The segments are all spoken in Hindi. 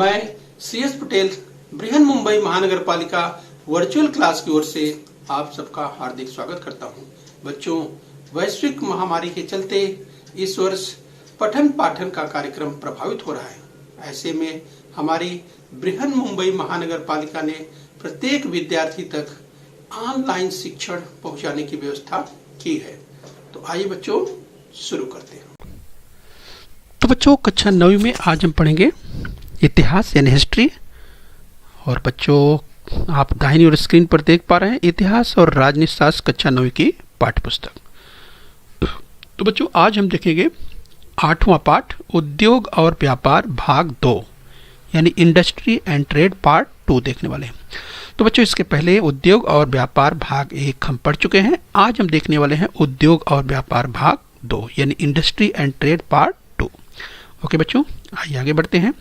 मैं CS पटेल बृहन मुंबई महानगर पालिका वर्चुअल क्लास की ओर से आप सबका हार्दिक स्वागत करता हूं। बच्चों, वैश्विक महामारी के चलते इस वर्ष पठन पाठन का कार्यक्रम प्रभावित हो रहा है। ऐसे में हमारी बृहन मुंबई महानगर पालिका ने प्रत्येक विद्यार्थी तक ऑनलाइन शिक्षण पहुंचाने की व्यवस्था की है। तो आइए बच्चों शुरू करते हैं। तो बच्चों, कक्षा 9वीं में आज हम पढ़ेंगे इतिहास यानी हिस्ट्री। और बच्चों, आप दाहिनी ओर स्क्रीन पर देख पा रहे हैं इतिहास और राजनीति शास्त्र कक्षा 9वीं की पाठ्य पुस्तक। तो बच्चों, आज हम देखेंगे 8वां पाठ उद्योग और व्यापार भाग 2 यानी इंडस्ट्री एंड ट्रेड पार्ट 2 देखने वाले हैं। तो बच्चों, इसके पहले उद्योग और व्यापार भाग 1 हम पढ़ चुके हैं। आज हम देखने वाले हैं उद्योग और व्यापार भाग 2 यानी industry and trade part 2। Okay बच्चों, आइए आगे बढ़ते हैं।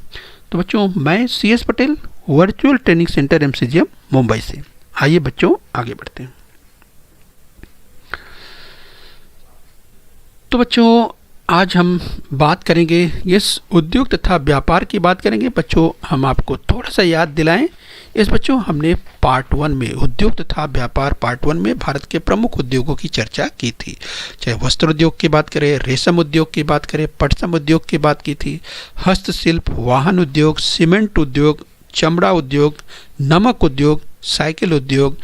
तो बच्चों, मैं CS Patel virtual training centre MCGM Mumbai से। आइए बच्चों आगे बढ़ते हैं। तो बच्चों, आज हम बात करेंगे इस उद्योग तथा व्यापार की बात करेंगे। बच्चों, हम आपको थोड़ा सा याद दिलाएं। इस बच्चों, हमने पार्ट 1 में उद्योग तथा व्यापार पार्ट 1 में भारत के प्रमुख उद्योगों की चर्चा की थी। चाहे वस्त्र उद्योग की बात करें, रेशम उद्योग की बात करें, पटसन उद्योग की बात की थी, हस्तशिल्प, वाहन उद्योग, सीमेंट उद्योग, चमड़ा उद्योग, नमक उद्योग, साइकिल उद्योग,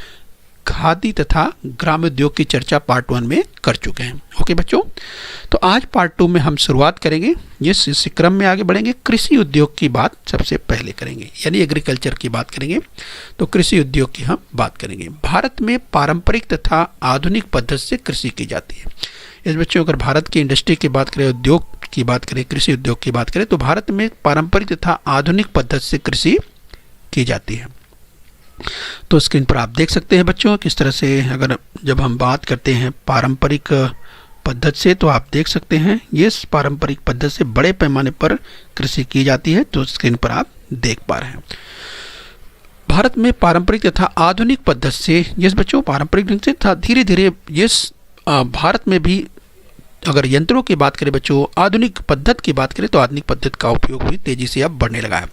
खादी तथा ग्राम उद्योग की चर्चा पार्ट 1 में कर चुके हैं। ओके बच्चों, तो आज पार्ट 2 में हम शुरुआत करेंगे। इस क्रम में आगे बढ़ेंगे। कृषि उद्योग की बात सबसे पहले करेंगे यानी एग्रीकल्चर की बात करेंगे। तो कृषि उद्योग की हम बात करेंगे। भारत में पारंपरिक तथा आधुनिक पद्धति से कृषि की जाती है। इस बच्चों, अगर भारत की इंडस्ट्री की बात करें, उद्योग की बात करें, कृषि उद्योग की बात करें, तो भारत में पारंपरिक तथा आधुनिक पद्धति से कृषि की जाती है। तो स्क्रीन पर आप देख सकते हैं बच्चों किस तरह से, अगर जब हम बात करते हैं पारंपरिक पद्धति से, तो आप देख सकते हैं ये पारंपरिक पद्धति से बड़े पैमाने पर कृषि की जाती है। तो स्क्रीन पर आप देख पा रहे हैं भारत में पारंपरिक तथा आधुनिक पद्धति से, ये बच्चों पारंपरिक ढंग से था, धीरे धीरे ये भारत में भी अगर यंत्रों की बात करें बच्चों, आधुनिक पद्धति की बात करें, तो आधुनिक पद्धति का उपयोग भी तेजी से अब बढ़ने लगा है।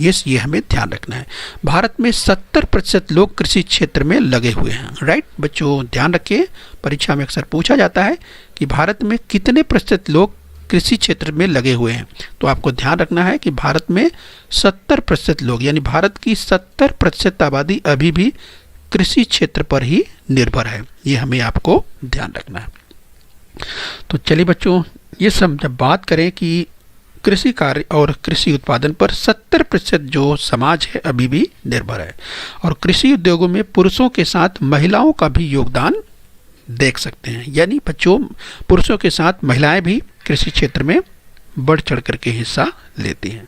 ये हमें ध्यान रखना है। भारत में 70% लोग कृषि क्षेत्र में लगे हुए हैं। राइट बच्चों, ध्यान रखिए, परीक्षा में अक्सर पूछा जाता है कि भारत में कितने प्रतिशत लोग कृषि क्षेत्र में लगे हुए हैं। तो आपको ध्यान रखना है कि भारत में 70% लोग यानी भारत की 70% आबादी अभी भी कृषि क्षेत्र पर ही निर्भर है। ये हमें आपको ध्यान रखना है। तो चलिए बच्चों, ये सब जब बात करें कि कृषि कार्य और कृषि उत्पादन पर 70% जो समाज है अभी भी निर्भर है। और कृषि उद्योगों में पुरुषों के साथ महिलाओं का भी योगदान देख सकते हैं। यानी बच्चों, पुरुषों के साथ महिलाएं भी कृषि क्षेत्र में बढ़ चढ़ करके हिस्सा लेती हैं।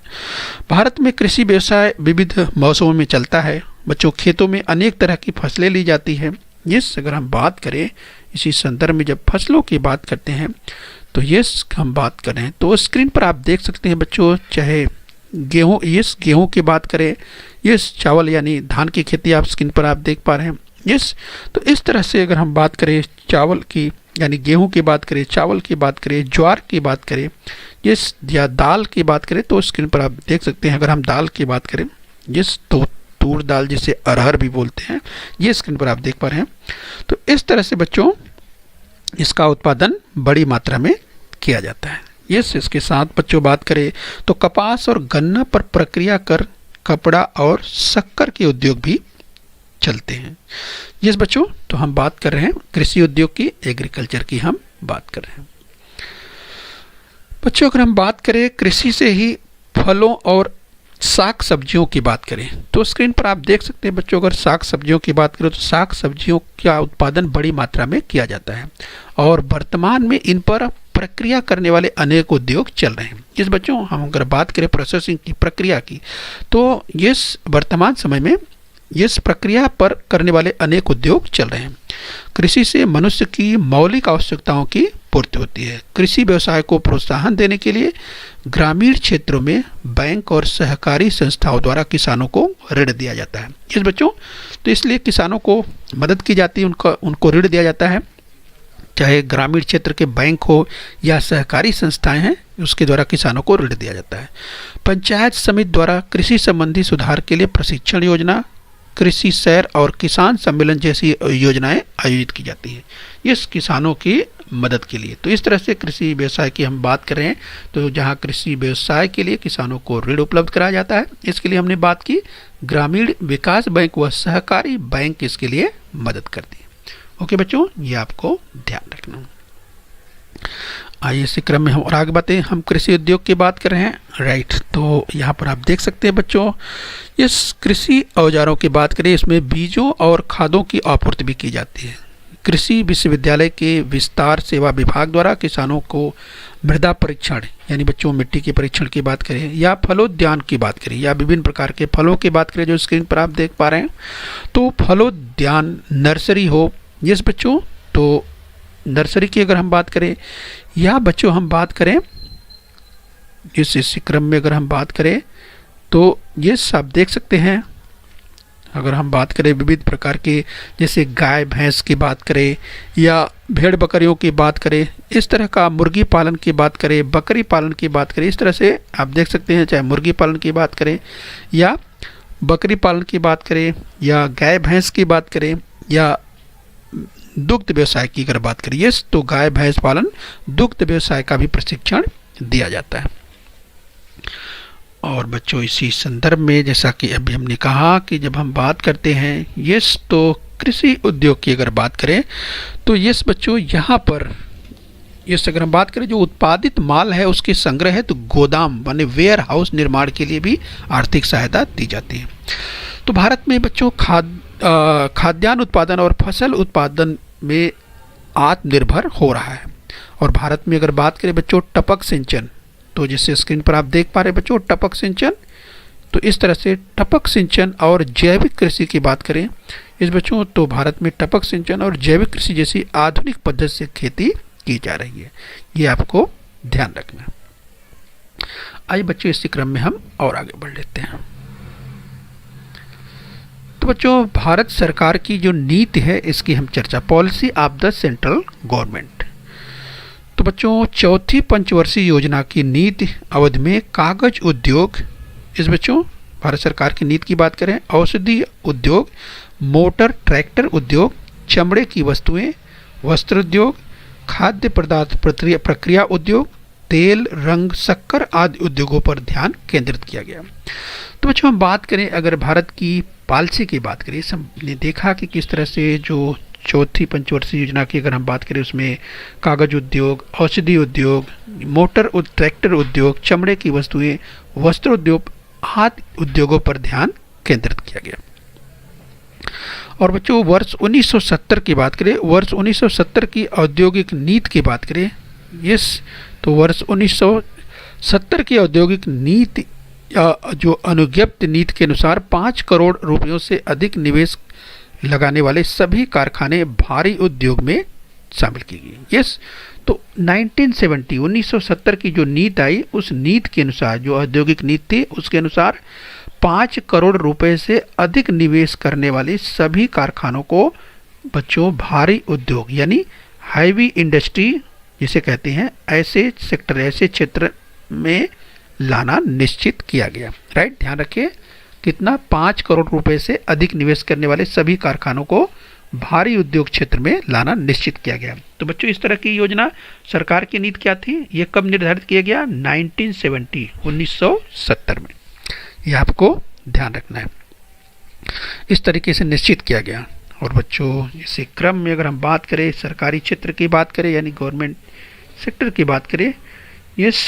भारत में कृषि व्यवसाय विविध मौसमों में चलता है। बच्चों, खेतों में अनेक तरह की फसलें ली जाती हैं। अगर हम बात करें इसी संदर्भ में, जब फसलों की बात करते हैं तो हम बात करें तो स्क्रीन पर आप देख सकते हैं बच्चों, चाहे गेहूं की बात करें, चावल यानी धान की खेती आप स्क्रीन पर आप देख पा रहे हैं। तो इस तरह से अगर हम बात करें चावल की यानी गेहूं की बात करें, चावल की बात करें, ज्वार की बात करें, या दाल की बात करें, तो स्क्रीन पर आप देख सकते हैं। अगर हम दाल की बात करें, तो तूर दाल जिसे अरहर भी बोलते हैं, ये स्क्रीन पर आप देख पा रहे हैं। तो इस तरह से बच्चों इसका उत्पादन बड़ी मात्रा में किया जाता है। इसके साथ बच्चों बात करें तो कपास और गन्ना पर प्रक्रिया कर कपड़ा और शक्कर के उद्योग भी चलते हैं। बच्चों, तो हम बात कर रहे हैं कृषि उद्योग की, एग्रीकल्चर की हम बात कर रहे हैं। बच्चों, अगर हम बात करें कृषि से ही फलों और साग सब्जियों की बात करें तो स्क्रीन पर आप देख सकते हैं बच्चों, अगर साग सब्जियों की बात करें तो साग सब्जियों का उत्पादन बड़ी मात्रा में किया जाता है। और वर्तमान में इन पर प्रक्रिया करने वाले अनेक उद्योग चल रहे हैं। बच्चों, हम अगर बात करें प्रोसेसिंग की, प्रक्रिया की, तो वर्तमान समय में इस प्रक्रिया पर करने वाले अनेक उद्योग चल रहे हैं। कृषि से मनुष्य की मौलिक आवश्यकताओं की पूर्ति होती है। कृषि व्यवसाय को प्रोत्साहन देने के लिए ग्रामीण क्षेत्रों में बैंक और सहकारी संस्थाओं द्वारा किसानों को ऋण दिया जाता है। बच्चों, तो इसलिए किसानों को मदद की जाती है, उनको ऋण दिया जाता है चाहे ग्रामीण क्षेत्र के बैंक हो या सहकारी संस्थाएं हैं, उसके द्वारा किसानों को ऋण दिया जाता है। पंचायत समिति द्वारा कृषि संबंधी सुधार के लिए प्रशिक्षण योजना, कृषि सैर और किसान सम्मेलन जैसी योजनाएं आयोजित की जाती हैं, इस किसानों की मदद के लिए। तो इस तरह से कृषि व्यवसाय की हम बात कर रहे हैं, तो जहां कृषि व्यवसाय के लिए किसानों को ऋण उपलब्ध कराया जाता है, इसके लिए हमने बात की ग्रामीण विकास बैंक व सहकारी बैंक इसके लिए मदद करती है। ओके बच्चों, ये आपको ध्यान रखना। आइए इसी क्रम में हम और आगे बढ़ते हैं। हम कृषि उद्योग की बात कर रहे हैं, राइट। तो यहाँ पर आप देख सकते हैं बच्चों, इस कृषि औजारों की बात करें, इसमें बीजों और खादों की आपूर्ति भी की जाती है। कृषि विश्वविद्यालय के विस्तार सेवा विभाग द्वारा किसानों को मृदा परीक्षण, यानी बच्चों मिट्टी के परीक्षण की बात करें, या फलोद्यान की बात करें, या विभिन्न प्रकार के फलों की बात करें जो स्क्रीन पर आप देख पा रहे हैं, तो फलोद्यान नर्सरी हो, यस बच्चों, तो नर्सरी की अगर हम बात करें, या बच्चों हम बात करें इस क्रम में अगर हम बात करें, तो ये आप देख सकते हैं, अगर हम बात करें विविध प्रकार के, जैसे गाय भैंस की बात करें या भेड़ बकरियों की बात करें, इस तरह का मुर्गी पालन की बात करें, बकरी पालन की बात करें, इस तरह से आप देख सकते हैं, चाहे मुर्गी पालन की बात करें या बकरी पालन की बात करें या गाय भैंस की बात करें या दुग्ध व्यवसाय की अगर बात करिए, तो गाय भैंस पालन दुग्ध व्यवसाय का भी प्रशिक्षण दिया जाता है। और बच्चों इसी संदर्भ में जैसा कि अभी हमने कहा कि जब हम बात करते हैं यस, तो कृषि उद्योग की अगर बात करें, तो यस बच्चों यहाँ पर यस अगर हम बात करें, जो उत्पादित माल है उसके संग्रह है, तो गोदाम माने वेयर हाउस निर्माण के लिए भी आर्थिक सहायता दी जाती है। तो भारत में बच्चों खाद्यान्न उत्पादन और फसल उत्पादन में आत्मनिर्भर हो रहा है। और भारत में अगर बात करें बच्चों टपक सिंचन, तो जैसे स्क्रीन पर आप देख पा रहे हैं बच्चों टपक सिंचन, तो इस तरह से टपक सिंचन और जैविक कृषि की बात करें इस बच्चों, तो भारत में टपक सिंचन और जैविक कृषि जैसी आधुनिक पद्धति से खेती की जा रही है, ये आपको ध्यान रखना। आइए बच्चों इसी क्रम में हम और आगे बढ़ लेते हैं। तो बच्चों भारत सरकार की जो नीति है इसकी हम चर्चा, policy of the central government. तो बच्चों चौथी पंचवर्षीय योजना की नीति अवधि में कागज उद्योग, इस बच्चों भारत सरकार की नीति की बात करें, औषधि उद्योग, मोटर ट्रैक्टर उद्योग, चमड़े की वस्तुएं, वस्त्र उद्योग, खाद्य पदार्थ प्रक्रिया उद्योग, तेल, रंग, शक्कर आदि उद्योगों पर ध्यान केंद्रित किया गया। तो बच्चों हम बात करें अगर भारत की पॉलिसी की बात करें, हमने देखा कि किस तरह से जो चौथी पंचवर्षीय योजना की अगर हम बात करें उसमें कागज उद्योग, औषधि उद्योग, मोटर ट्रैक्टर उद्योग, चमड़े की वस्तुएं, वस्त्र उद्योग आदि उद्योगों पर ध्यान केंद्रित किया गया। और बच्चों वर्ष 1970 की बात करें, वर्ष 1970 की औद्योगिक नीति की बात करें, यस, तो वर्ष 1970 की औद्योगिक नीति जो अनुज्ञप्ति नीति के अनुसार 5 करोड़ रुपयों से अधिक निवेश लगाने वाले सभी कारखाने भारी उद्योग में शामिल की गई। यस, तो 1970 की जो नीति आई, उस नीति के अनुसार जो औद्योगिक नीति थी उसके अनुसार 5 करोड़ रुपए से अधिक निवेश करने वाले सभी कारखानों को बच्चों भारी उद्योग यानी हैवी इंडस्ट्री जिसे कहते हैं, ऐसे सेक्टर ऐसे क्षेत्र में लाना निश्चित किया गया। राइट, ध्यान रखिए कितना 5 करोड़ रुपए से अधिक निवेश करने वाले सभी कारखानों को भारी उद्योग क्षेत्र में लाना निश्चित किया गया। तो बच्चों इस तरह की योजना सरकार की नीति क्या थी, ये कब निर्धारित किया गया, 1970 में। ये आपको ध्यान रखना है, इस तरीके से निश्चित किया गया। और बच्चों इसी क्रम में अगर हम बात करें सरकारी क्षेत्र की बात करें यानी गवर्नमेंट सेक्टर की बात करें, यस,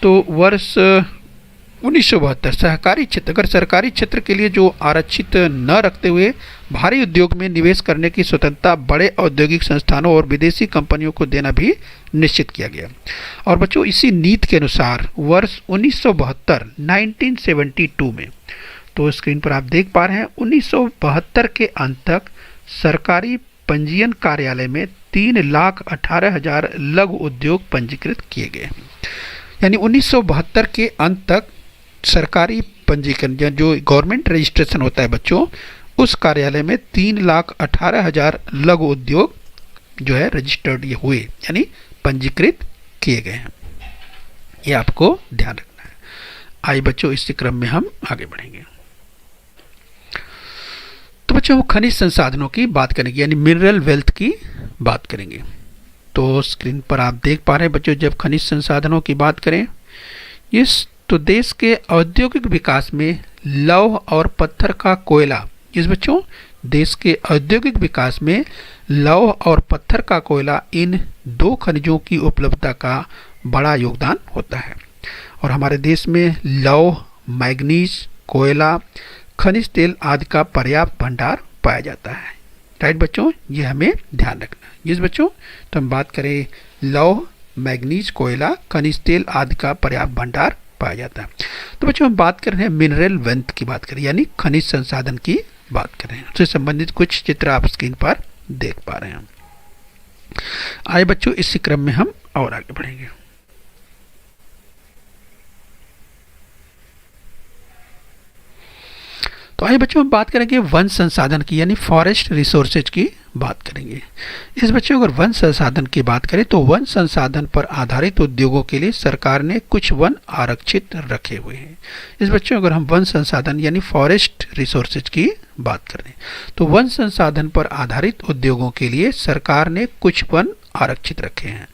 तो वर्ष 1972 सहकारी क्षेत्र, अगर सरकारी क्षेत्र के लिए जो आरक्षित न रखते हुए भारी उद्योग में निवेश करने की स्वतंत्रता बड़े औद्योगिक संस्थानों और विदेशी कंपनियों को देना भी निश्चित किया गया। और बच्चों इसी नीति के अनुसार वर्ष 1972 में, तो स्क्रीन पर आप देख पा रहे हैं 1972 के अंत तक सरकारी पंजीयन कार्यालय में 3,18,000 लघु उद्योग पंजीकृत किए गए। यानी 1972 के अंत तक सरकारी पंजीकरण जो गवर्नमेंट रजिस्ट्रेशन होता है बच्चों, उस कार्यालय में 3,18,000 लघु उद्योग जो है रजिस्टर्ड ये हुए, यानी पंजीकृत किए गए हैं। ये आपको ध्यान रखना है। आइए बच्चों, इसी क्रम में हम आगे बढ़ेंगे। तो बच्चों खनिज संसाधनों की बात करेंगे, यानी मिनरल वेल्थ की बात करेंगे। तो स्क्रीन पर आप देख पा रहे हैं बच्चों, जब खनिज संसाधनों की बात करें, इस तो देश के औद्योगिक विकास में लौह और पत्थर का कोयला, इस बच्चों देश के औद्योगिक विकास में लौह और पत्थर का कोयला, इन दो खनिजों की उपलब्धता का बड़ा योगदान होता है। और हमारे देश में लौह, मैग्नीज, कोयला, खनिज तेल आदि का पर्याप्त भंडार पाया जाता है। राइट बच्चों, ये हमें ध्यान रखना है। जिस बच्चों तो हम बात करें लौह, मैग्नीज, कोयला, खनिज तेल आदि का पर्याप्त भंडार पाया जाता है। तो बच्चों हम बात कर रहे हैं मिनरल वेल्थ की बात करें, यानी खनिज संसाधन की बात कर रहे हैं। उससे संबंधित कुछ चित्र आप स्क्रीन पर देख पा रहे हैं। आइए बच्चों, इसी क्रम में हम और आगे बढ़ेंगे। तो आइए बच्चों हम बात करेंगे वन संसाधन की, यानी फॉरेस्ट रिसोर्सेज की बात करेंगे। इस बच्चों अगर वन संसाधन की बात करें तो वन संसाधन पर आधारित उद्योगों के लिए सरकार ने कुछ वन आरक्षित रखे हुए हैं। इस बच्चों अगर हम वन संसाधन यानी फॉरेस्ट रिसोर्सेज की बात करें तो वन संसाधन पर आधारित उद्योगों के लिए सरकार ने कुछ वन आरक्षित रखे हैं।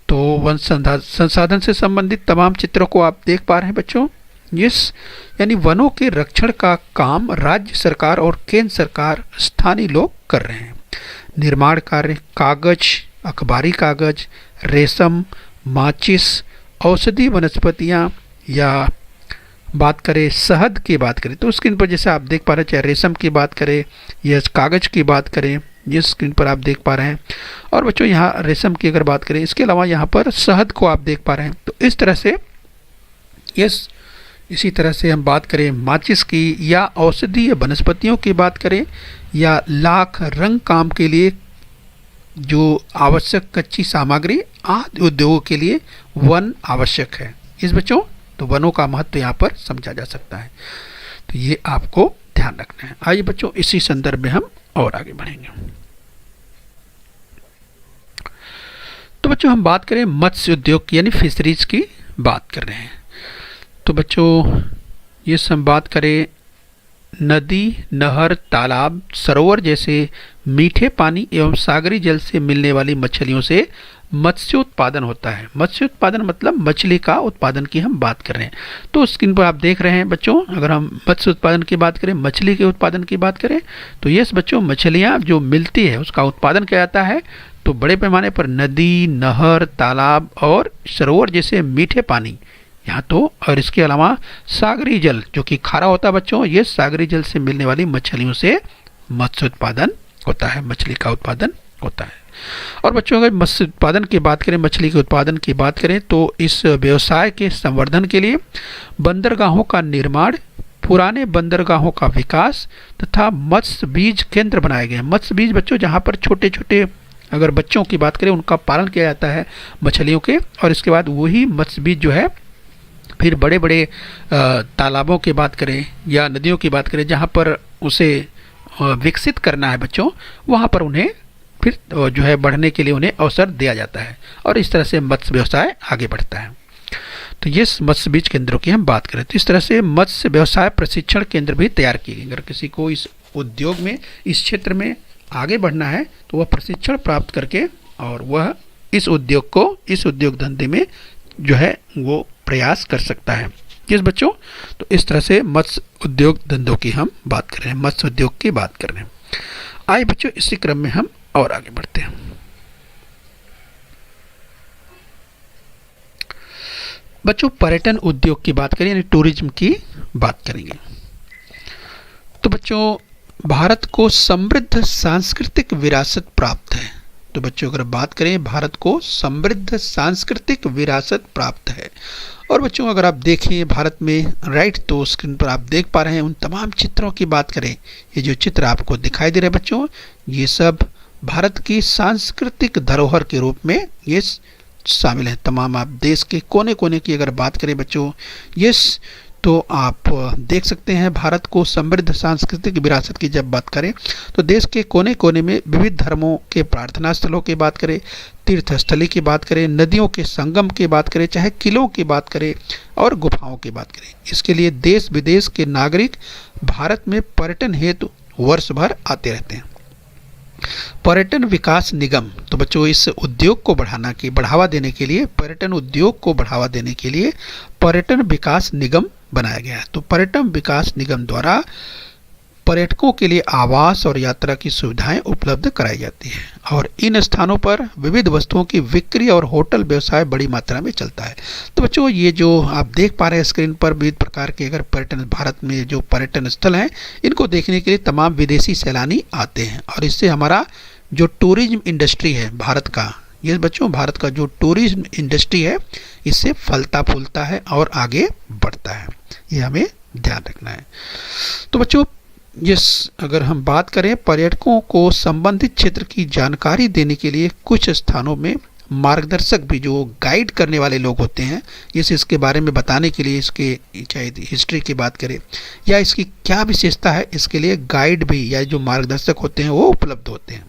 तो वन संसाधन से संबंधित तमाम चित्रों को आप देख पा रहे हैं बच्चों। यानी वनों के रक्षण का काम राज्य सरकार और केंद्र सरकार, स्थानीय लोग कर रहे हैं। निर्माण कार्य, कागज, अखबारी कागज, रेशम, माचिस, औषधि वनस्पतियां, या बात करें शहद की बात करें तो स्क्रीन पर जैसे आप देख पा रहे हैं, चाहे रेशम की बात करें या कागज की बात करें, ये स्क्रीन पर आप देख पा रहे हैं। और बच्चों यहाँ रेशम की अगर बात करें, इसके अलावा यहाँ पर शहद को आप देख पा रहे हैं। तो इस तरह से इसी तरह से हम बात करें माचिस की या औषधीय वनस्पतियों की बात करें या लाख रंग काम के लिए जो आवश्यक कच्ची सामग्री आदि उद्योगों के लिए वन आवश्यक है। इस बच्चों तो वनों का महत्व यहाँ पर समझा जा सकता है। तो ये आपको ध्यान रखना है। आइए बच्चों, इसी संदर्भ में हम और आगे बढ़ेंगे। तो बच्चों हम बात करें मत्स्य उद्योग की, यानी फिशरीज की बात कर रहे हैं। तो बच्चों ये हम बात करें नदी, नहर, तालाब, सरोवर जैसे मीठे पानी एवं सागरी जल से मिलने वाली मछलियों से मत्स्योत्पादन होता है। मत्स्योत्पादन मतलब मछली का उत्पादन की हम बात कर रहे हैं। तो स्क्रीन पर आप देख रहे हैं बच्चों, अगर हम मत्स्य उत्पादन की बात करें, मछली के उत्पादन की बात करें तो ये बच्चों मछलियाँ जो मिलती है उसका उत्पादन किया जाता है। तो बड़े पैमाने पर नदी, नहर, तालाब और सरोवर जैसे मीठे पानी यहाँ तो, और इसके अलावा सागरी जल जो कि खारा होता है बच्चों, ये सागरी जल से मिलने वाली मछलियों से मत्स्य उत्पादन होता है, मछली का उत्पादन होता है। और बच्चों अगर मत्स्य उत्पादन की बात करें, मछली के उत्पादन की बात करें तो इस व्यवसाय के संवर्धन के लिए बंदरगाहों का निर्माण, पुराने बंदरगाहों का विकास तथा मत्स्य बीज केंद्र बनाए गए हैं। मत्स्य बीज बच्चों जहाँ पर छोटे छोटे अगर बच्चों की बात करें उनका पालन किया जाता है मछलियों के, और इसके बाद वही मत्स्य बीज जो है फिर बड़े बड़े तालाबों की बात करें या नदियों की बात करें जहाँ पर उसे विकसित करना है बच्चों, वहाँ पर उन्हें फिर जो है बढ़ने के लिए उन्हें अवसर दिया जाता है और इस तरह से मत्स्य व्यवसाय आगे बढ़ता है। तो ये मत्स्य बीज केंद्रों की हम बात करें तो इस तरह से मत्स्य व्यवसाय प्रशिक्षण केंद्र भी तैयार किए गए। अगर किसी को इस उद्योग में, इस क्षेत्र में आगे बढ़ना है तो वह प्रशिक्षण प्राप्त करके और वह इस उद्योग को, इस उद्योग धंधे में जो है वो प्रयास कर सकता है। किस बच्चों, तो इस तरह से मत्स्य उद्योग धंधों की हम बात कर रहे हैं, मत्स्य उद्योग की बात कर रहे हैं। आइए बच्चों, इसी क्रम में हम और आगे बढ़ते हैं। बच्चों पर्यटन उद्योग की बात करें, यानी टूरिज्म की बात करेंगे। तो बच्चों भारत को समृद्ध सांस्कृतिक विरासत प्राप्त है। तो बच्चों अगर बात करें, भारत को समृद्ध सांस्कृतिक विरासत प्राप्त है। और बच्चों अगर आप देखें भारत में, राइट, तो स्क्रीन पर आप देख पा रहे हैं उन तमाम चित्रों की बात करें, ये जो चित्र आपको दिखाई दे रहे हैं बच्चों, ये सब भारत की सांस्कृतिक धरोहर के रूप में ये शामिल है। तमाम आप देश के कोने कोने की अगर बात करें बच्चों, ये तो आप देख सकते हैं भारत को समृद्ध सांस्कृतिक विरासत की जब बात करें तो देश के कोने कोने में विविध धर्मों के प्रार्थना स्थलों की बात करें, तीर्थ स्थली की बात करें, नदियों के संगम की बात करें, चाहे किलों की बात करें और गुफाओं की बात करें, इसके लिए देश विदेश के नागरिक भारत में पर्यटन हेतु वर्ष भर आते रहते हैं। पर्यटन विकास निगम, तो बच्चों इस उद्योग को बढ़ावा देने के लिए, पर्यटन उद्योग को बढ़ावा देने के लिए पर्यटन विकास निगम बनाया गया है। तो पर्यटन विकास निगम द्वारा पर्यटकों के लिए आवास और यात्रा की सुविधाएं उपलब्ध कराई जाती है और इन स्थानों पर विविध वस्तुओं की बिक्री और होटल व्यवसाय बड़ी मात्रा में चलता है। तो बच्चों ये जो आप देख पा रहे हैं स्क्रीन पर विविध प्रकार के अगर पर्यटन, भारत में जो पर्यटन स्थल हैं इनको देखने के लिए तमाम विदेशी सैलानी आते हैं और इससे हमारा जो टूरिज्म इंडस्ट्री है भारत का, ये बच्चों भारत का जो टूरिज्म इंडस्ट्री है इससे फलता फूलता है और आगे बढ़ता है, ये हमें ध्यान रखना है। तो बच्चों अगर हम बात करें पर्यटकों को संबंधित क्षेत्र की जानकारी देने के लिए कुछ स्थानों में मार्गदर्शक भी, जो गाइड करने वाले लोग होते हैं, इसके बारे में बताने के लिए, इसके चाहे हिस्ट्री की बात करें या इसकी क्या विशेषता है, इसके लिए गाइड भी या जो मार्गदर्शक होते हैं वो उपलब्ध होते हैं।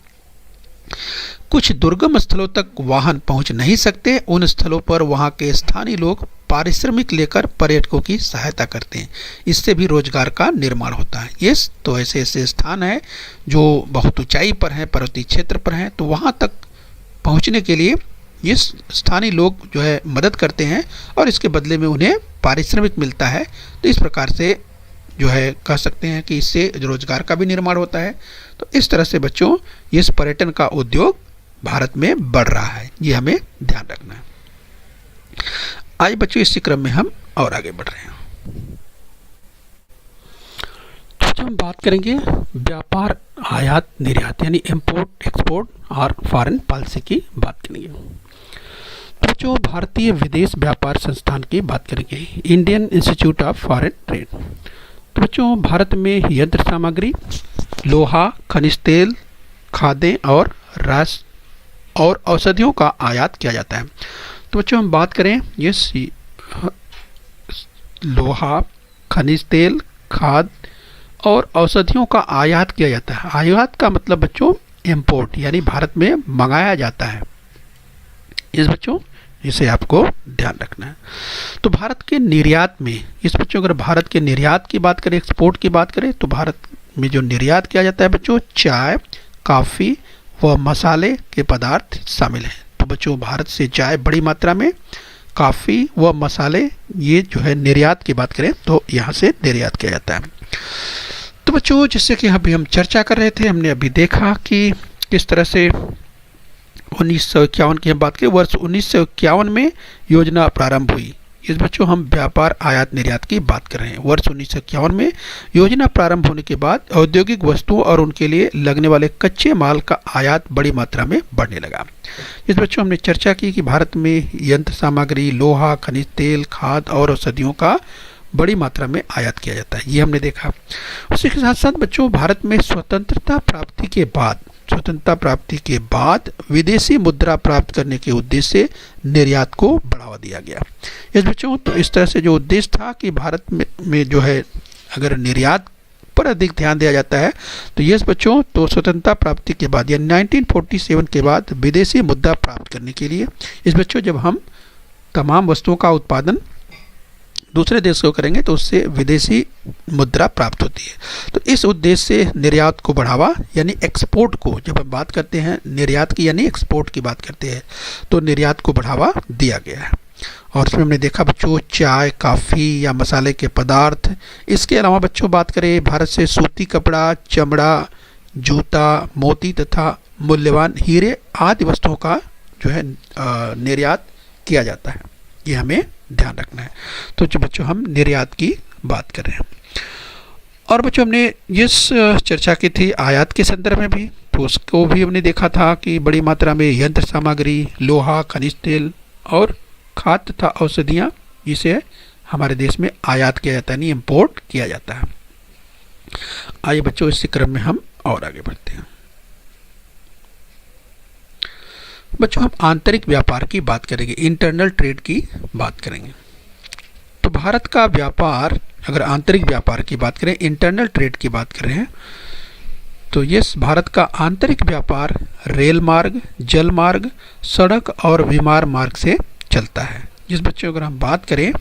कुछ दुर्गम स्थलों तक वाहन पहुंच नहीं सकते, उन स्थलों पर वहां के स्थानीय लोग पारिश्रमिक लेकर पर्यटकों की सहायता करते हैं, इससे भी रोजगार का निर्माण होता है। ये तो ऐसे ऐसे स्थान हैं जो बहुत ऊंचाई पर हैं, पर्वतीय क्षेत्र पर हैं, तो वहां तक पहुंचने के लिए ये स्थानीय लोग जो है मदद करते हैं और इसके बदले में उन्हें पारिश्रमिक मिलता है। तो इस प्रकार से जो है कह सकते हैं कि इससे रोजगार का भी निर्माण होता है। तो इस तरह से बच्चों इस पर्यटन का उद्योग भारत में बढ़ रहा है, ये हमें ध्यान रखना है। आइए बच्चों इसी क्रम में हम और आगे बढ़ रहे हैं। तो हम बात करेंगे व्यापार आयात निर्यात यानी इंपोर्ट एक्सपोर्ट और फॉरेन पॉलिसी की बात करेंगे। तो जो भारतीय विदेश व्यापार संस्थान की बात करेंगे, Indian institute of foreign trade. तो बच्चों भारत में यंत्र सामग्री, लोहा, खनिज तेल, खाद्य और रस और औषधियों का आयात किया जाता है। तो बच्चों हम बात करें ये लोहा, खनिज तेल, खाद और औषधियों का आयात किया जाता है। आयात का मतलब बच्चों इंपोर्ट यानी भारत में मंगाया जाता है। इस बच्चों इसे आपको ध्यान रखना है। तो भारत के निर्यात में, इस बच्चों अगर भारत के निर्यात की बात करें, एक्सपोर्ट की बात करें, तो भारत में जो निर्यात किया जाता है बच्चों चाय, कॉफ़ी व मसाले के पदार्थ शामिल हैं। तो बच्चों भारत से चाय बड़ी मात्रा में, कॉफ़ी व मसाले ये जो है निर्यात की बात करें तो यहाँ से निर्यात किया जाता है। तो बच्चों जैसे कि अभी हम चर्चा कर रहे थे, हमने अभी देखा कि किस तरह से 1951 की हम बात करें, वर्ष 1951 में योजना प्रारंभ हुई। इस बच्चों हम व्यापार आयात निर्यात की बात कर रहे हैं। वर्ष 1951 में योजना प्रारंभ होने के बाद औद्योगिक वस्तुओं और उनके लिए लगने वाले कच्चे माल का आयात बड़ी मात्रा में बढ़ने लगा। इस बच्चों हमने चर्चा की कि भारत में यंत्र सामग्री, लोहा, खनिज तेल, खाद और औषधियों का बड़ी मात्रा में आयात किया जाता है, ये हमने देखा। उसी के साथ साथ बच्चों भारत में स्वतंत्रता प्राप्ति के बाद विदेशी मुद्रा प्राप्त करने के उद्देश्य से निर्यात को बढ़ावा दिया गया। इस बच्चों तो इस तरह से जो उद्देश्य था कि भारत में जो है अगर निर्यात पर अधिक ध्यान दिया जाता है तो ये बच्चों तो स्वतंत्रता प्राप्ति के बाद या 1947 के बाद विदेशी मुद्रा प्राप्त करने के लिए, इस बच्चों जब हम तमाम वस्तुओं का उत्पादन दूसरे देश को करेंगे तो उससे विदेशी मुद्रा प्राप्त होती है। तो इस उद्देश्य से निर्यात को बढ़ावा यानी एक्सपोर्ट को, जब हम बात करते हैं निर्यात की यानी एक्सपोर्ट की बात करते हैं, तो निर्यात को बढ़ावा दिया गया है। और इसमें हमने देखा बच्चों चाय, कॉफ़ी या मसाले के पदार्थ। इसके अलावा बच्चों बात करें भारत से सूती कपड़ा, चमड़ा, जूता, मोती तथा मूल्यवान हीरे आदि वस्तुओं का जो है निर्यात किया जाता है, ये हमें ध्यान रखना है। तो जो बच्चों हम निर्यात की बात कर रहे हैं और बच्चों हमने इस चर्चा की थी आयात के संदर्भ में भी, तो उसको भी हमने देखा था कि बड़ी मात्रा में यंत्र सामग्री, लोहा, खनिज तेल और खाद तथा औषधियाँ इसे हमारे देश में आयात किया जाता है, यानी इम्पोर्ट किया जाता है। आइए बच्चों इसी क्रम में हम और आगे बढ़ते हैं। बच्चों हम आंतरिक व्यापार की बात करेंगे, इंटरनल ट्रेड की बात करेंगे। तो तो भारत का व्यापार, अगर आंतरिक व्यापार की बात करें, इंटरनल ट्रेड की बात कर रहे हैं, तो ये भारत का आंतरिक व्यापार रेल मार्ग, जल मार्ग, सड़क और विमान मार्ग से चलता है। जिस बच्चों अगर हम बात करें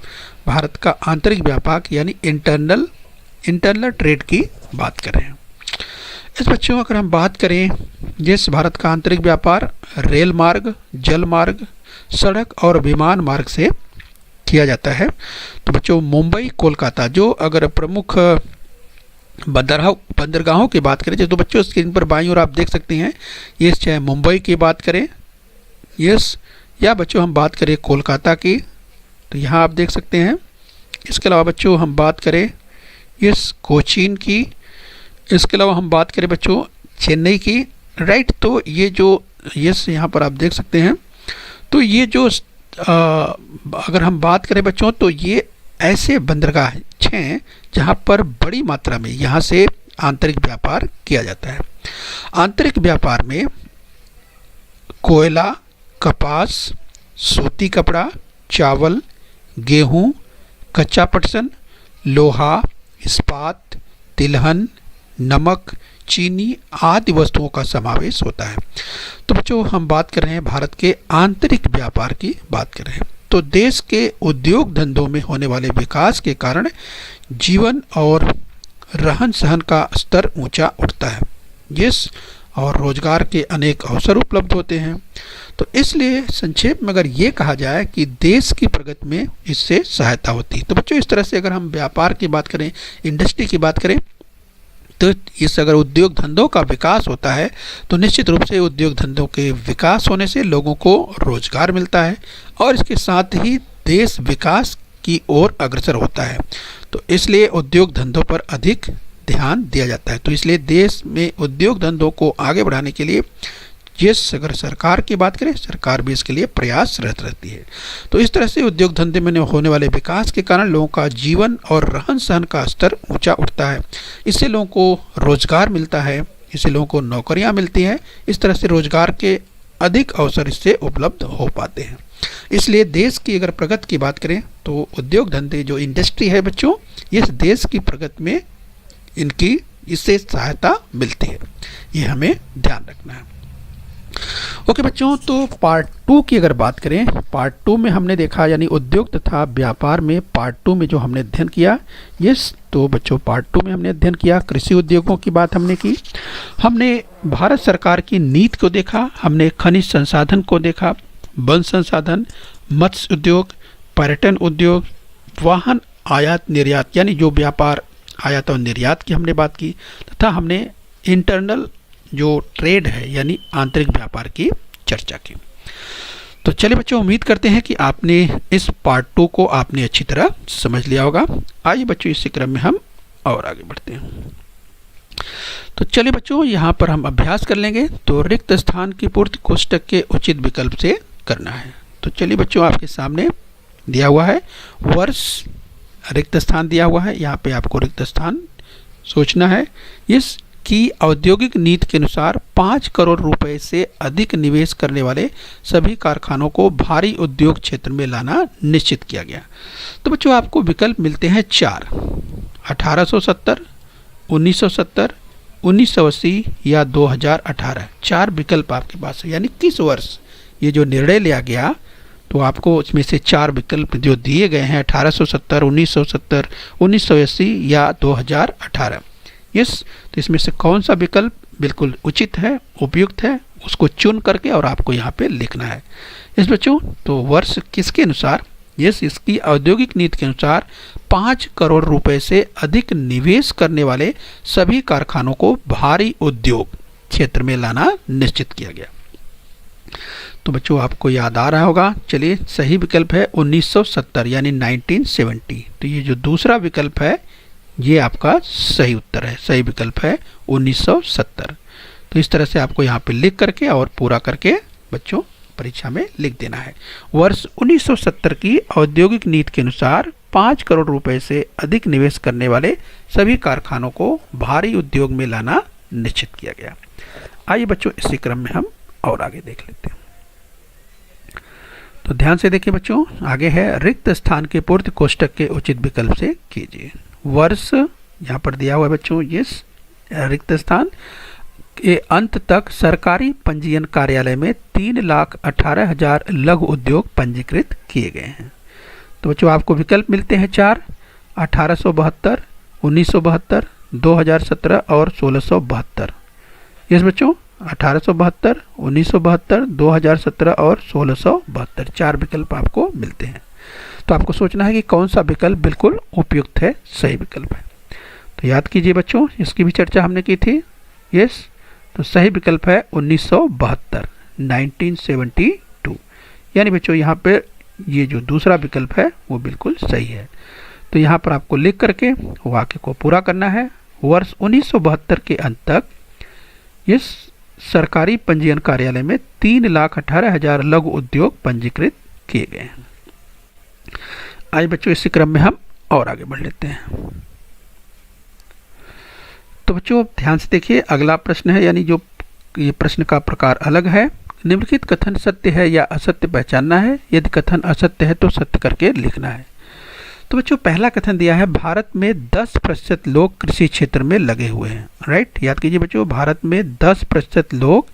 भारत का आंतरिक व्यापार यानी इंटरनल ट्रेड की बात कर रहे हैं। इस बच्चों अगर हम बात करें जिस भारत का आंतरिक व्यापार रेल मार्ग, जल मार्ग, सड़क और विमान मार्ग से किया जाता है, तो बच्चों मुंबई, कोलकाता जो अगर प्रमुख बंदरगाहों की बात करें, तो बच्चों स्क्रीन पर बाईं ओर आप देख सकते हैं, ये चाहे मुंबई की बात करें यस, या बच्चों हम बात करें कोलकाता की, तो यहाँ आप देख सकते हैं। इसके अलावा बच्चों हम बात करें यस कोचीन की, इसके अलावा हम बात करें बच्चों चेन्नई की, राइट। तो ये जो यस यहाँ पर आप देख सकते हैं, तो ये जो अगर हम बात करें बच्चों, तो ये ऐसे बंदरगाह हैं जहाँ पर बड़ी मात्रा में यहाँ से आंतरिक व्यापार किया जाता है। आंतरिक व्यापार में कोयला, कपास, सूती कपड़ा, चावल, गेहूं, कच्चा पटसन, लोहा, इस्पात, तिलहन, नमक, चीनी आदि वस्तुओं का समावेश होता है। तो बच्चों हम बात कर रहे हैं भारत के आंतरिक व्यापार की बात कर रहे हैं। तो देश के उद्योग धंधों में होने वाले विकास के कारण जीवन और रहन सहन का स्तर ऊंचा उठता है, यस, और रोजगार के अनेक अवसर उपलब्ध होते हैं। तो इसलिए संक्षेप में अगर ये कहा जाए कि देश की प्रगति में इससे सहायता होती है। तो बच्चों इस तरह से अगर हम व्यापार की बात करें, इंडस्ट्री की बात करें, तो इस अगर उद्योग धंधों का विकास होता है तो निश्चित रूप से उद्योग धंधों के विकास होने से लोगों को रोजगार मिलता है और इसके साथ ही देश विकास की ओर अग्रसर होता है। तो इसलिए उद्योग धंधों पर अधिक ध्यान दिया जाता है। तो इसलिए देश में उद्योग धंधों को आगे बढ़ाने के लिए जिस अगर सरकार की बात करें, सरकार भी इसके लिए प्रयासरत रहती है। तो इस तरह से उद्योग धंधे में होने वाले विकास के कारण लोगों का जीवन और रहन सहन का स्तर ऊंचा उठता है। इससे लोगों को रोजगार मिलता है, इससे लोगों को नौकरियां मिलती हैं। इस तरह से रोजगार के अधिक अवसर इससे उपलब्ध हो पाते हैं। इसलिए देश की अगर प्रगति की बात करें तो उद्योग धंधे जो इंडस्ट्री है बच्चों, इस देश की प्रगति में इनकी इससे सहायता मिलती है, ये हमें ध्यान रखना है। ओके बच्चों, तो पार्ट 2 की अगर बात करें, पार्ट 2 में हमने देखा यानी उद्योग तथा व्यापार में पार्ट 2 में जो हमने अध्ययन किया, यस, तो बच्चों पार्ट 2 में हमने अध्ययन किया कृषि उद्योगों की बात हमने की, हमने भारत सरकार की नीति को देखा, हमने खनिज संसाधन को देखा, वन संसाधन, मत्स्य उद्योग, पर्यटन उद्योग, वाहन आयात निर्यात यानी जो व्यापार आयात और निर्यात की हमने बात की, तथा हमने इंटरनल जो ट्रेड है यानी आंतरिक व्यापार की चर्चा की। तो चलिए बच्चों, उम्मीद करते हैं कि आपने इस पार्ट 2 को आपने अच्छी तरह समझ लिया होगा। आइए बच्चों इसी क्रम में हम और आगे बढ़ते हैं। तो चलिए बच्चों, यहाँ पर हम अभ्यास कर लेंगे। तो रिक्त स्थान की पूर्ति कोष्टक के उचित विकल्प से करना है। तो चलिए बच्चों, आपके सामने दिया हुआ है वर्ष, रिक्त स्थान दिया हुआ है, यहाँ पे आपको रिक्त स्थान सोचना है। इस की औद्योगिक नीति के अनुसार 5 करोड़ रुपए से अधिक निवेश करने वाले सभी कारखानों को भारी उद्योग क्षेत्र में लाना निश्चित किया गया। तो बच्चों आपको विकल्प मिलते हैं 4, 1870, 1970, 1980 या 2018। 4 विकल्प आपके पास है, यानी किस वर्ष ये जो निर्णय लिया गया, तो आपको इसमें से 4 विकल्प जो दिए गए हैं 1870, 1970, 1980 या 2018। यस, तो इसमें से कौन सा विकल्प बिल्कुल उचित है, उपयुक्त है, उसको चुन करके और आपको यहाँ पे लिखना है। इस बच्चों, तो वर्ष किसके अनुसार, यस, इसकी औद्योगिक नीति के अनुसार 5 करोड़ रुपए से अधिक निवेश करने वाले सभी कारखानों को भारी उद्योग क्षेत्र में लाना निश्चित किया गया। तो बच्चों आपको याद आ रहा होगा, चलिए सही विकल्प है 1970 यानी 1970। तो ये जो दूसरा विकल्प है ये आपका सही उत्तर है, सही विकल्प है 1970। तो इस तरह से आपको यहाँ पे लिख करके और पूरा करके बच्चों परीक्षा में लिख देना है। वर्ष 1970 की औद्योगिक नीति के अनुसार 5 करोड़ रुपए से अधिक निवेश करने वाले सभी कारखानों को भारी उद्योग में लाना निश्चित किया गया। आइए बच्चों इसी क्रम में हम और आगे देख लेते हैं। तो ध्यान से देखिए बच्चों, आगे है रिक्त स्थान के पूर्ति कोष्टक के उचित विकल्प से कीजिए। वर्ष यहाँ पर दिया हुआ है बच्चों, ये रिक्त स्थान के अंत तक सरकारी पंजीयन कार्यालय में 3,18,000 लघु उद्योग पंजीकृत किए गए हैं। तो बच्चों आपको विकल्प मिलते हैं 4, 1872, 1972, 2017 और 1672। यस बच्चों, 1872, 1972, 2017 और 1672 4 विकल्प आपको मिलते हैं। तो आपको सोचना है कि कौन सा विकल्प बिल्कुल उपयुक्त है, सही विकल्प है। तो याद कीजिए बच्चों, इसकी भी चर्चा हमने की थी। यस, तो सही विकल्प है 1972, 1972। यानी बच्चों यहाँ पे ये जो दूसरा विकल्प है वो बिल्कुल सही है। तो यहाँ पर आपको लिख करके वाक्य को पूरा करना है। वर्ष 1972 के अंत तक इस सरकारी पंजीयन कार्यालय में 3,18,000 लघु उद्योग पंजीकृत किए गए हैं। आइए बच्चों इसी क्रम में हम और आगे बढ़ लेते हैं। तो बच्चों ध्यान से देखिए, अगला प्रश्न है, यानी जो ये प्रश्न का प्रकार अलग है। निम्नलिखित कथन सत्य है या असत्य पहचानना है। यदि कथन असत्य है तो सत्य करके लिखना है। तो बच्चों पहला कथन दिया है, भारत में 10% लोग कृषि क्षेत्र में लगे हुए हैं। राइट, याद कीजिए बच्चों, भारत में 10% लोग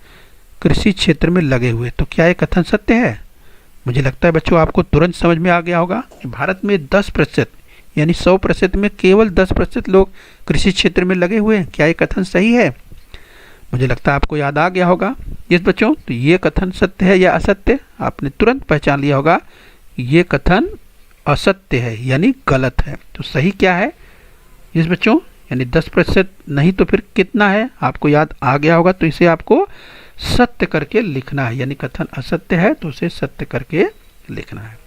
कृषि क्षेत्र में लगे हुए। तो क्या ये कथन सत्य है? मुझे लगता है बच्चों आपको तुरंत समझ में आ गया होगा कि भारत में 10% यानी 100% में केवल 10% लोग कृषि क्षेत्र में लगे हुए हैं। क्या ये कथन सही है? मुझे लगता है आपको याद आ गया होगा। यस बच्चों, तो ये कथन सत्य है या असत्य? आपने तुरंत पहचान लिया होगा, ये कथन असत्य है यानी गलत है। तो सही क्या है? यस बच्चों, यानी 10% नहीं तो फिर कितना है आपको याद आ गया होगा। तो इसे आपको सत्य करके लिखना है, यानी कथन असत्य है तो उसे सत्य करके लिखना है।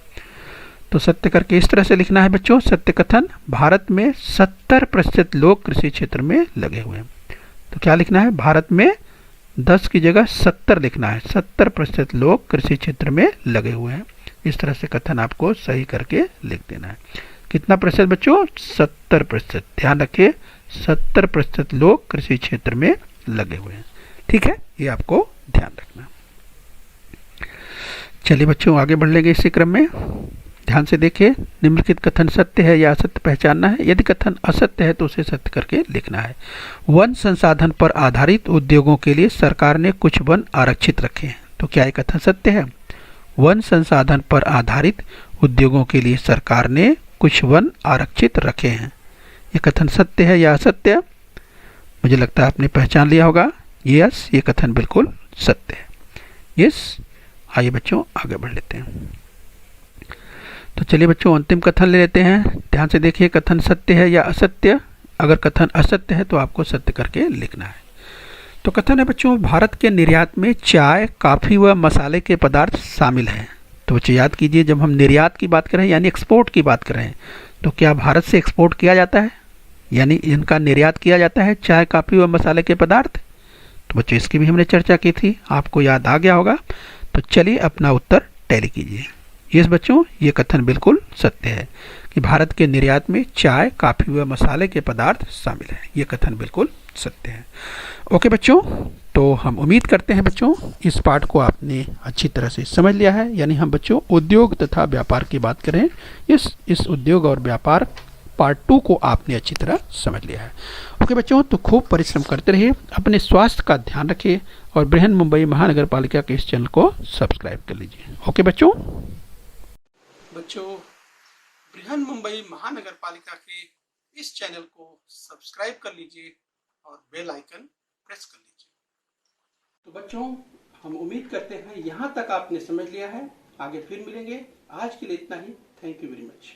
तो सत्य करके इस तरह से लिखना है बच्चों, सत्य कथन, भारत में 70% लोग कृषि क्षेत्र में लगे हुए हैं। तो क्या लिखना है? भारत में 10 की जगह 70 लिखना है। 70% लोग कृषि क्षेत्र में लगे हुए हैं। इस तरह से कथन आपको सही करके लिख देना है। कितना प्रतिशत बच्चों? 70%। ध्यान रखिए, 70% लोग कृषि क्षेत्र में लगे हुए हैं। ठीक है, ये आपको ध्यान रखना। चलिए बच्चों आगे बढ़ लेंगे इसी क्रम में। ध्यान से देखिए, निम्नलिखित कथन सत्य है या असत्य पहचानना है। यदि कथन असत्य है तो उसे सत्य करके लिखना है। वन संसाधन पर आधारित उद्योगों के लिए सरकार ने कुछ वन आरक्षित रखे हैं। तो क्या ये कथन सत्य है? वन संसाधन पर आधारित उद्योगों के लिए सरकार ने कुछ वन आरक्षित रखे हैं। ये कथन सत्य है या असत्य? मुझे लगता है आपने पहचान लिया होगा। यस, ये कथन बिल्कुल सत्य है। यस, आइए बच्चों आगे बढ़ लेते हैं। तो चलिए बच्चों अंतिम कथन ले लेते हैं। ध्यान से देखिए, कथन सत्य है या असत्य? अगर कथन असत्य है तो आपको सत्य करके लिखना है। तो कथन है बच्चों, भारत के निर्यात में चाय, कॉफी व मसाले के पदार्थ शामिल हैं। तो बच्चों याद कीजिए, जब हम निर्यात की बात कर रहे हैं यानी एक्सपोर्ट की बात कर रहे हैं, तो क्या भारत से एक्सपोर्ट किया जाता है, यानी इनका निर्यात किया जाता है चाय, कॉफी व मसाले के पदार्थ? तो बच्चों इसकी भी हमने चर्चा की थी, आपको याद आ गया होगा। तो चलिए अपना उत्तर टैली कीजिए। यस बच्चों, ये कथन बिल्कुल सत्य है कि भारत के निर्यात में चाय, कॉफी व मसाले के पदार्थ शामिल हैं। ये कथन बिल्कुल सत्य है। ओके बच्चों, तो हम उम्मीद करते हैं बच्चों इस पाठ को आपने अच्छी तरह से समझ लिया है। यानी हम बच्चों उद्योग तथा व्यापार की बात करें, इस उद्योग और व्यापार पार्ट 2 को आपने अच्छी तरह समझ लिया है। ओके बच्चों, तो खूब परिश्रम करते रहिए, अपने स्वास्थ्य का ध्यान रखिए और बृहन मुंबई महानगर पालिका के इस चैनल को सब्सक्राइब कर लीजिए। ओके बच्चों। बच्चों बृहन मुंबई महानगर पालिका के इस चैनल को सब्सक्राइब कर लीजिए और बेल आइकन प्रेस कर लीजिए। तो बच्चों हम उम्मीद करते हैं यहाँ तक आपने समझ लिया है। आगे फिर मिलेंगे। आज के लिए इतना ही। Thank you very much.